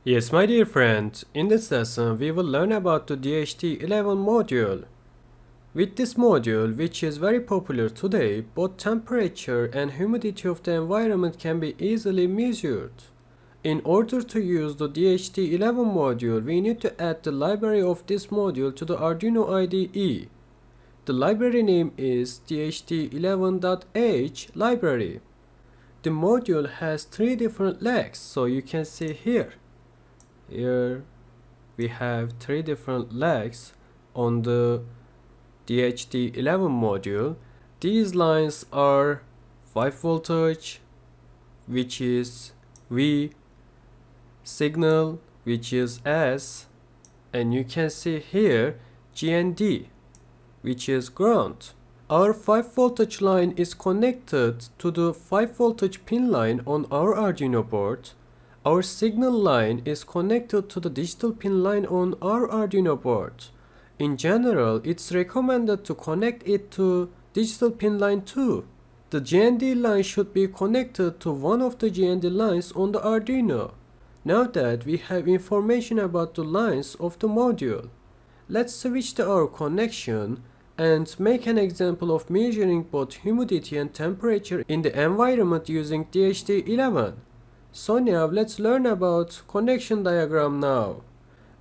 Yes, my dear friend, in this lesson we will learn about the DHT-11 module. With this module, which is very popular today, both temperature and humidity of the environment can be easily measured. In order to use the DHT-11 module, we need to add the library of this module to the Arduino IDE. The library name is DHT11.h library. The module has three different legs, so you can see here. Here we have three different legs on the DHT-11 module. These lines are 5 voltage, which is V, signal, which is S, and you can see here G and D, which is ground. Our 5 voltage line is connected to the 5 voltage pin line on our Arduino board. Our signal line is connected to the digital pin line on our Arduino board. In general, it's recommended to connect it to digital pin line 2. The GND line should be connected to one of the GND lines on the Arduino. Now that we have information about the lines of the module, let's switch to our connection and make an example of measuring both humidity and temperature in the environment using DHT-11. So now let's learn about connection diagram now.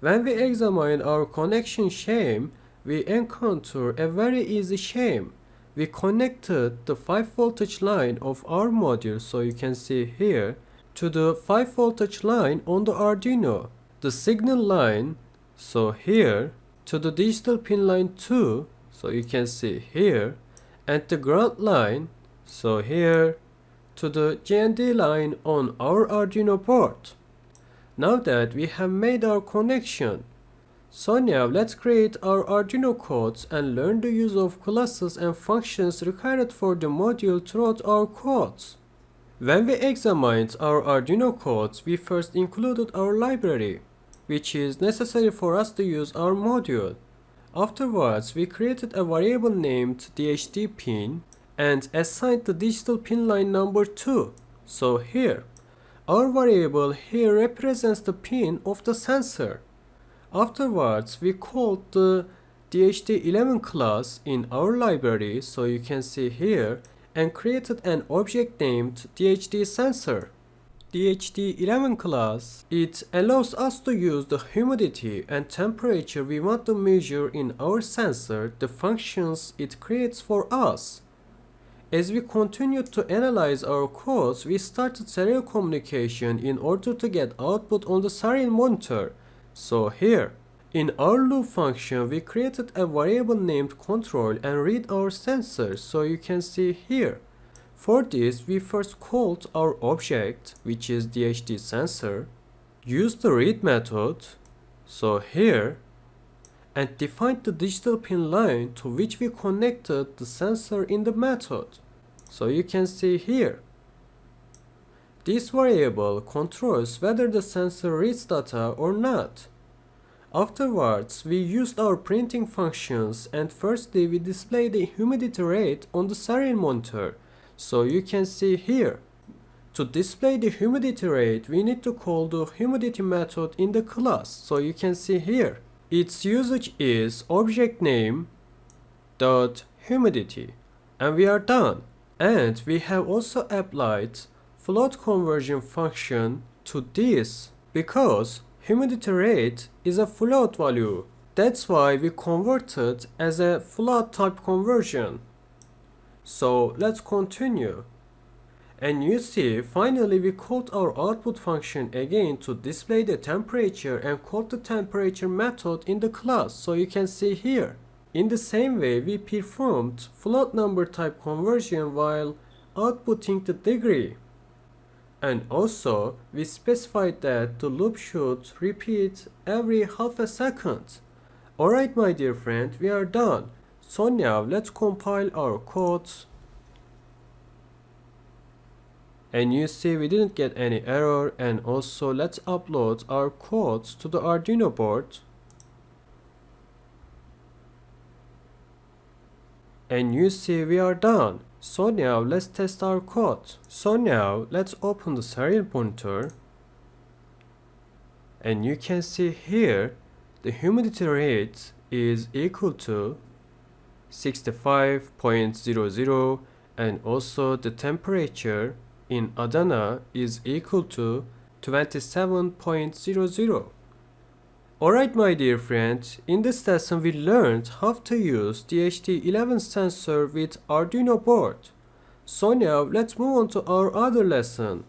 When we examine our connection scheme, we encounter a very easy scheme. We connected the 5 voltage line of our module, so you can see here, to the 5 voltage line on the Arduino. The signal line, so here, to the digital pin line 2, so you can see here, and the ground line, so here, to the GND line on our Arduino board. Now that we have made our connection, so now let's create our Arduino codes and learn the use of classes and functions required for the module throughout our codes. When we examined our Arduino codes, we first included our library, which is necessary for us to use our module. Afterwards, we created a variable named DHT pin and assigned the digital pin line number 2. So here, our variable here represents the pin of the sensor. Afterwards, we called the DHT-11 class in our library, so you can see here, and created an object named DHT sensor. DHT-11 class, it allows us to use the humidity and temperature we want to measure in our sensor, the functions it creates for us. As we continued to analyze our codes, we started serial communication in order to get output on the serial monitor. So here, in our loop function, we created a variable named control and read our sensor, so you can see here. For this, we first called our object, which is DHT sensor, used the read method, so here, and defined the digital pin line to which we connected the sensor in the method. So you can see here. This variable controls whether the sensor reads data or not. Afterwards, we used our printing functions, and firstly we display the humidity rate on the serial monitor. So you can see here. To display the humidity rate, we need to call the humidity method in the class. So you can see here. Its usage is object name dot humidity, and we are done. And we have also applied float conversion function to this because humidity rate is a float value. That's why we converted as a float type conversion. So let's continue. And you see, finally we called our output function again to display the temperature and called the temperature method in the class, so you can see here. In the same way, we performed float number type conversion while outputting the degree. And also, we specified that the loop should repeat every half a second. Alright my dear friend, we are done. So now let's compile our codes. And you see we didn't get any error, and also let's upload our codes to the Arduino board. And you see we are done. So now let's test our code. So now let's open the serial monitor. And you can see here the humidity rate is equal to 65.00, and also the temperature in Adana is equal to 27.00. Alright my dear friends, in this lesson we learned how to use DHT-11 sensor with Arduino board. So now let's move on to our other lesson.